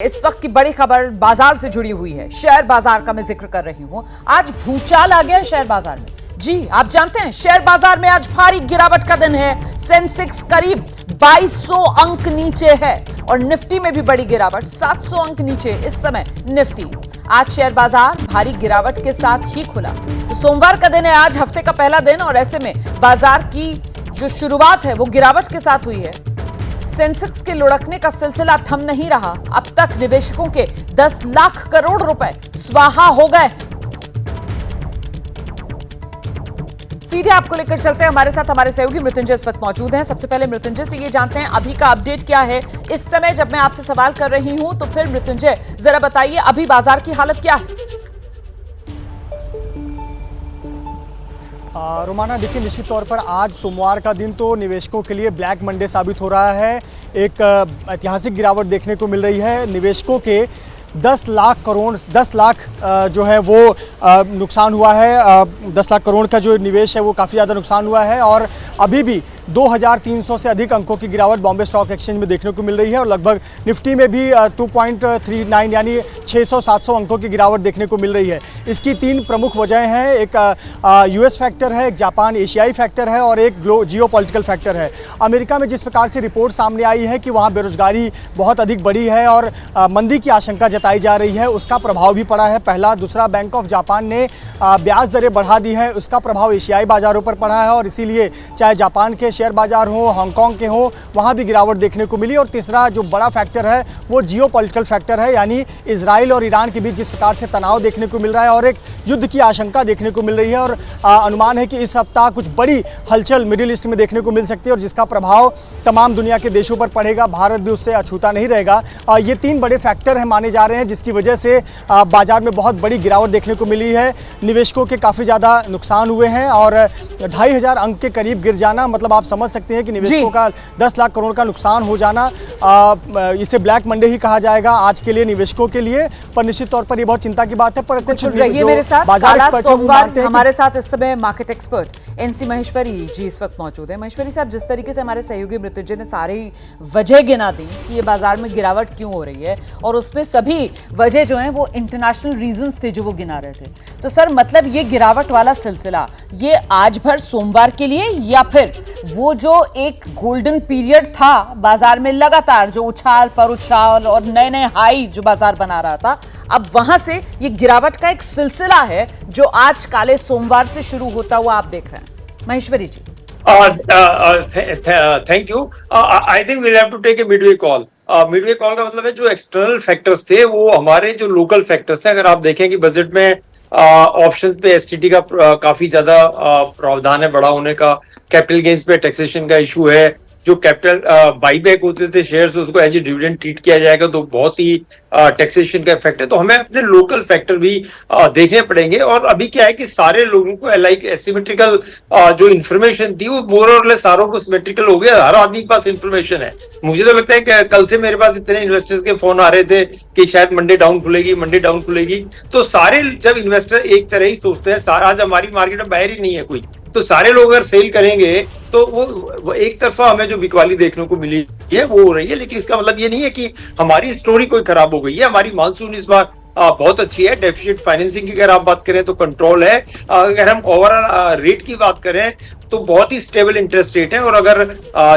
इस वक्त की बड़ी खबर बाजार से जुड़ी हुई है। शेयर बाजार का मैं जिक्र कर रही हूं। आज भूचाल आ गया शेयर बाजार में। जी आप जानते हैं शेयर बाजार में आज भारी गिरावट का दिन है। सेंसेक्स करीब 2200 अंक नीचे है और निफ्टी में भी बड़ी गिरावट, 700 अंक नीचे इस समय निफ्टी। आज शेयर बाजार भारी गिरावट के साथ ही खुला। तो सोमवार का दिन है आज, हफ्ते का पहला दिन, और ऐसे में बाजार की जो शुरुआत है वो गिरावट के साथ हुई है। सेंसेक्स के लुढ़कने का सिलसिला थम नहीं रहा। अब तक निवेशकों के 10 लाख करोड़ रुपए स्वाहा हो गए। सीधे आपको लेकर चलते हैं, हमारे साथ हमारे सहयोगी मृत्युंजय इस वक्त मौजूद हैं। सबसे पहले मृत्युंजय से ये जानते हैं अभी का अपडेट क्या है इस समय जब मैं आपसे सवाल कर रही हूं। तो फिर मृत्युंजय जरा बताइए अभी बाजार की हालत क्या है। रोमाना देखिए, निश्चित तौर पर आज सोमवार का दिन तो निवेशकों के लिए ब्लैक मंडे साबित हो रहा है। एक ऐतिहासिक गिरावट देखने को मिल रही है। निवेशकों के 10 लाख जो है वो नुकसान हुआ है। 10 लाख करोड़ का जो निवेश है वो काफ़ी ज़्यादा नुकसान हुआ है और अभी भी 2300 से अधिक अंकों की गिरावट बॉम्बे स्टॉक एक्सचेंज में देखने को मिल रही है और लगभग निफ्टी में भी 2.39 यानी 600-700 अंकों की गिरावट देखने को मिल रही है। इसकी 3 प्रमुख वजहें हैं। एक यूएस फैक्टर है, एक जापान एशियाई फैक्टर है और एक जियोपॉलिटिकल फैक्टर है। अमेरिका में जिस प्रकार से रिपोर्ट सामने आई है कि वहाँ बेरोजगारी बहुत अधिक बढ़ी है और मंदी की आशंका जताई जा रही है, उसका प्रभाव भी पड़ा है। पहला। दूसरा, बैंक ऑफ जापान ने ब्याज दरें बढ़ा दी है, उसका प्रभाव एशियाई बाजारों पर पड़ा है और इसीलिए चाहे जापान के शेयर बाजार हो, हांगकांग के हो, वहाँ भी गिरावट देखने को मिली। और तीसरा जो बड़ा फैक्टर है वो जियोपॉलिटिकल फैक्टर है, यानी इजराइल और ईरान के बीच जिस प्रकार से तनाव देखने को मिल रहा है और एक युद्ध की आशंका देखने को मिल रही है। और अनुमान है कि इस सप्ताह कुछ बड़ी हलचल मिडिल ईस्ट में देखने को मिल सकती है और जिसका प्रभाव तमाम दुनिया के देशों पर पड़ेगा। भारत भी उससे अछूता नहीं रहेगा। ये 3 बड़े फैक्टर हैं माने जा रहे हैं जिसकी वजह से बाजार में बहुत बड़ी गिरावट देखने को मिली है। निवेशकों के काफ़ी ज़्यादा नुकसान हुए हैं और 2500 अंक के करीब गिर जाना, मतलब आप समझ सकते हैं कि निवेशकों का 10 लाख करोड़ का नुकसान हो जाना, इसे ब्लैक मंडे ही कहा जाएगा आज के लिए निवेशकों के लिए। पर निश्चित तौर पर ये बहुत चिंता की बात है। पर कुछ रहिए मेरे साथ, हमारे साथ इस समय मार्केट एक्सपर्ट एनसी महेश्वरी जी इस वक्त मौजूद है। महेश्वरी साहब, जिस तरीके से हमारे सहयोगी मृत्युंजय ने सारी वजह गिना दी कि ये बाजार में गिरावट क्यों हो रही है और उसमें सभी वजह जो है वो इंटरनेशनल रीजंस थे जो वो गिना रहे थे, तो सर मतलब ये गिरावट वाला सिलसिला ये आज भर सोमवार के लिए या फिर वो जो एक गोल्डन पीरियड था बाजार में लगातार जो उछाल पर उछाल और नए नए हाई जो बाजार बना रहा था, अब वहां से ये गिरावट का एक सिलसिला है जो आज काले सोमवार से शुरू होता हुआ आप देख रहे हैं। Maheshwari ji. Thank you. I think we have to take a midway call. Midway call का मतलब है जो एक्सटर्नल फैक्टर्स थे वो हमारे जो लोकल फैक्टर्स थे। अगर आप देखें कि बजट में ऑप्शन पे एसटीटी का काफी ज्यादा प्रावधान है बड़ा होने का, कैपिटल गेन्स पे टैक्सेशन का इशू है, जो कैपिटल बाईबैक होते थे शेयर्स उसको एज ए डिविडेंड ट्रीट किया जाएगा तो बहुत ही टैक्सेशन का इफेक्ट है। तो हमें अपने लोकल फैक्टर भी देखने पड़ेंगे। और अभी क्या है कि सारे लोगों को लाइक एसिमेट्रिकल जो इन्फॉर्मेशन थी वो मोर और लेस सारों को सिमेट्रिकल हो गया। हर आदमी के पास इन्फॉर्मेशन है। मुझे तो लगता है कि कल से मेरे पास इतने इन्वेस्टर्स के फोन आ रहे थे कि शायद मंडे डाउन खुलेगी। तो सारे जब इन्वेस्टर एक तरह ही सोचते हैं, आज हमारी मार्केट में बाहर ही नहीं है कोई, तो सारे लोग अगर सेल करेंगे तो वो एक तरफा हमें जो बिकवाली देखने को मिली है वो हो रही है। लेकिन इसका मतलब ये नहीं है कि हमारी स्टोरी कोई खराब हो गई है। हमारी मानसून इस बार बहुत अच्छी है। डेफिसिट फाइनेंसिंग की अगर आप बात करें तो कंट्रोल है। अगर हम ओवरऑल रेट की बात करें तो बहुत ही स्टेबल इंटरेस्ट रेट है। और अगर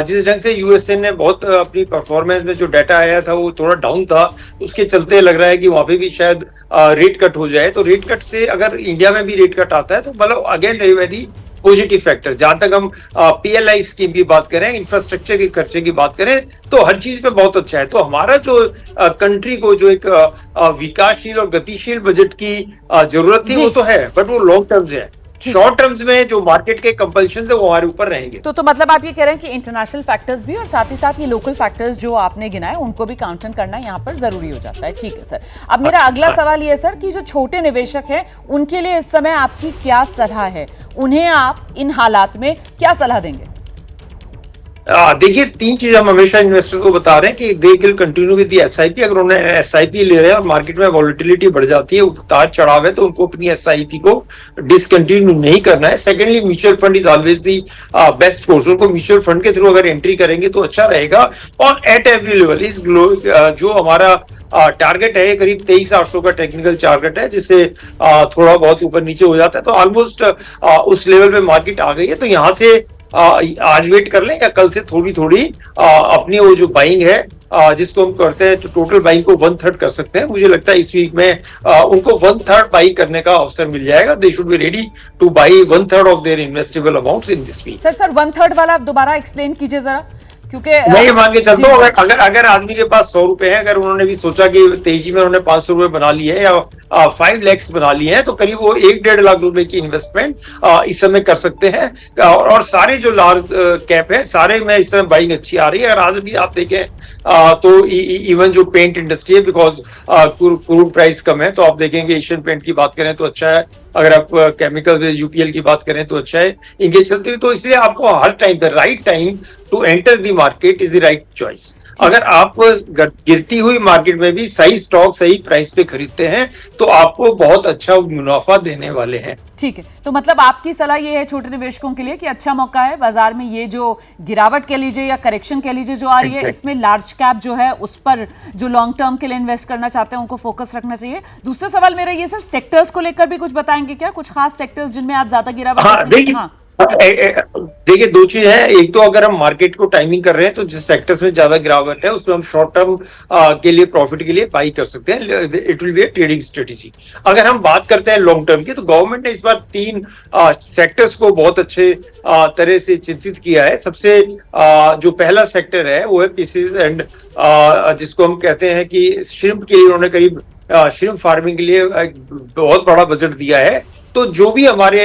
जिस ढंग से यूएसए ने बहुत अपनी परफॉर्मेंस में जो डाटा आया था वो थोड़ा डाउन था, उसके चलते लग रहा है कि वहां पे भी शायद रेट कट हो जाए। तो रेट कट से अगर इंडिया में भी रेट कट आता है तो मतलब अगेन वेरी पॉजिटिव फैक्टर। जहां तक हम पीएलआई स्कीम की बात करें, इंफ्रास्ट्रक्चर के खर्चे की बात करें तो हर चीज पे बहुत अच्छा है। तो हमारा जो कंट्री को जो एक विकासशील और गतिशील बजट की जरूरत थी वो तो है, बट वो लॉन्ग टर्म से है। शॉर्ट टर्म्स में जो मार्केट के कंपल्शन है वो हमारे ऊपर रहेंगे। तो मतलब आप ये कह रहे हैं कि इंटरनेशनल फैक्टर्स भी और साथ ही साथ ये लोकल फैक्टर्स जो आपने गिनाए उनको भी काउंटर करना यहाँ पर जरूरी हो जाता है। ठीक है सर। अब मेरा अगला सवाल ये है सर कि जो छोटे निवेशक हैं उनके लिए इस समय आपकी क्या सलाह है, उन्हें आप इन हालात में क्या सलाह देंगे? देखिए, 3 चीज हम हमेशा इन्वेस्टर को बता रहे हैं कि they will continue with the SIP. अगर उन्हें एसआईपी ले रहे हैं और मार्केट में वॉलेटिलिटी बढ़ जाती है, उतार चढ़ाव है, तो उनको अपनी एसआईपी को डिसकंटिन्यू नहीं करना है। Secondly, mutual fund is always the best course. उनको म्यूचुअल फंड के थ्रू अगर एंट्री करेंगे तो अच्छा रहेगा। और एट एवरी लेवल इस जो हमारा टारगेट है करीब 23,800 का टेक्निकल टारगेट है, जिससे थोड़ा बहुत ऊपर नीचे हो जाता है, तो ऑलमोस्ट उस लेवल पे मार्केट आ गई है। तो यहाँ से आज वेट कर लें या कल से थोड़ी थोड़ी अपनी वो जो बाइंग है जिसको हम करते हैं, तो टोटल बाइंग को 1/3 कर सकते हैं। मुझे लगता है इस वीक में उनको 1/3 बाई करने का अवसर मिल जाएगा। They should be ready to buy 1/3 of their investable amounts in this week. Sir 1/3 वाला आप दोबारा एक्सप्लेन कीजिए जरा, क्योंकि मैं ये मान के चलता जी, हूँ, जी। अगर आदमी के पास 100 रुपए है, अगर उन्होंने भी सोचा कि तेजी में उन्होंने 500 रुपए बना लिए है या 5 lakhs बना लिए हैं, तो करीब वो 1-1.5 लाख रुपए की इन्वेस्टमेंट इस समय कर सकते हैं। और सारे जो लार्ज कैप है, सारे में इस समय बाइंग अच्छी आ रही है। अगर आज भी आप देखें तो इवन जो पेंट इंडस्ट्री है, बिकॉज क्रूड प्राइस कम है, तो आप देखेंगे एशियन पेंट की बात करें तो अच्छा है। अगर आप केमिकल यूपीएल की बात करें तो अच्छा है, इनके चलते हुए। तो इसलिए आपको हर टाइम पे right time to enter the market is the right choice. अगर आप गिरती हुई मार्केट में भी सही स्टॉक सही प्राइस पे खरीदते हैं तो आपको बहुत अच्छा मुनाफा देने वाले हैं। ठीक है, तो मतलब आपकी सलाह ये है छोटे निवेशकों के लिए कि अच्छा मौका है बाजार में, ये जो गिरावट कह लीजिए या करेक्शन कह लीजिए जो आ रही है, इसमें लार्ज कैप जो है उस पर जो लॉन्ग टर्म के लिए इन्वेस्ट करना चाहते हैं उनको फोकस रखना चाहिए। दूसरा सवाल मेरा ये, सर सेक्टर्स को लेकर भी कुछ बताएंगे क्या, कुछ खास सेक्टर्स जिनमें आज ज्यादा गिरावट? देखिए दो चीज है। एक तो अगर हम मार्केट को टाइमिंग कर रहे हैं तो जिस सेक्टर्स में ज्यादा गिरावट है उसमें हम शॉर्ट टर्म के लिए प्रॉफिट के लिए बाई कर सकते हैं। It will be a trading strategy. अगर हम बात करते हैं लॉन्ग टर्म की, तो गवर्नमेंट ने इस बार 3 सेक्टर्स को बहुत अच्छे तरह से चिंतित किया है। सबसे जो पहला सेक्टर है वो है फिशेज एंड, जिसको हम कहते हैं कि श्रिम्प के लिए उन्होंने करीब श्रिम्प फार्मिंग के लिए बहुत बड़ा बजट दिया है। तो जो भी हमारे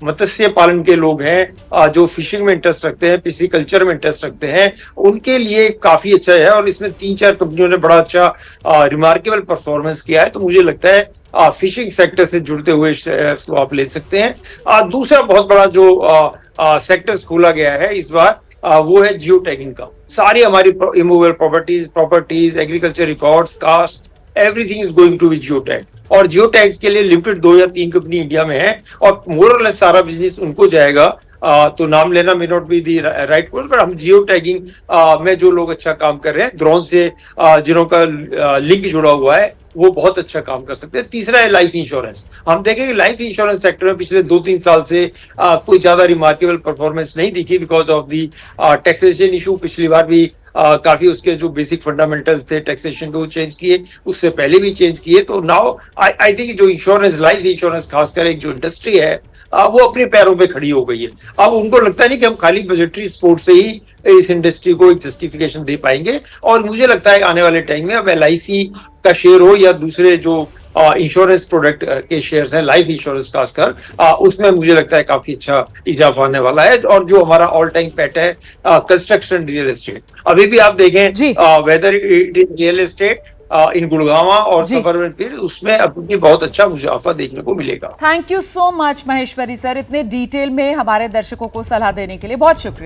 मत्स्य पालन के लोग हैं, जो फिशिंग में इंटरेस्ट रखते हैं, पिसीकल्चर में इंटरेस्ट रखते हैं, उनके लिए काफी अच्छा है। और इसमें 3-4 कंपनियों ने बड़ा अच्छा रिमार्केबल परफॉर्मेंस किया है। तो मुझे लगता है फिशिंग सेक्टर से जुड़ते हुए आप ले सकते हैं। दूसरा बहुत बड़ा जो सेक्टर्स खोला गया है इस बार, वो है जियो टैगिंग का। सारी हमारी immovable properties, agriculture records, caste, everything is going to be geo tag. और जियो टैग्स के लिए लिमिटेड 2 या 3 कंपनी इंडिया में है और मोर और लेस सारा बिजनेस उनको जाएगा। तो नाम लेना may not be the right course, पर हम जियो टैगिंग में जो लोग अच्छा काम कर रहे हैं, ड्रोन से जिनों का लिंक जुड़ा हुआ है, वो बहुत अच्छा काम कर सकते हैं। तीसरा है लाइफ इंश्योरेंस। हम देखेंगे लाइफ इंश्योरेंस सेक्टर में पिछले 2-3 साल से कोई ज्यादा रिमार्केबल परफॉर्मेंस नहीं दिखी because of the taxation issue. पिछली बार भी काफी उसके जो बेसिक फंडामेंटल्स थे टैक्सेशन के वो चेंज किए, उससे पहले भी चेंज किए। तो नाउ आई थिंक जो इंश्योरेंस, लाइफ इंश्योरेंस खासकर एक जो इंडस्ट्री है, वो अपने पैरों पे खड़ी हो गई है। अब उनको लगता नहीं कि हम खाली बजटरी सपोर्ट से ही इस इंडस्ट्री को एक जस्टिफिकेशन दे पाएंगे। और मुझे लगता है आने वाले टाइम में अब LIC का शेयर हो या दूसरे जो इंश्योरेंस प्रोडक्ट के शेयर्स हैं, लाइफ इंश्योरेंस खासकर, उसमें मुझे लगता है काफी अच्छा इजाफा आने वाला है। और जो हमारा ऑल टाइम पेट है कंस्ट्रक्शन रियल एस्टेट, अभी भी आप देखें whether it is real estate इन गुड़गांवा और सबर्बन फील्ड, उसमें अभी बहुत अच्छा मुनाफा देखने को मिलेगा। Thank you so much Maheshwari sir, इतने डिटेल में हमारे दर्शकों को सलाह देने के लिए बहुत शुक्रिया।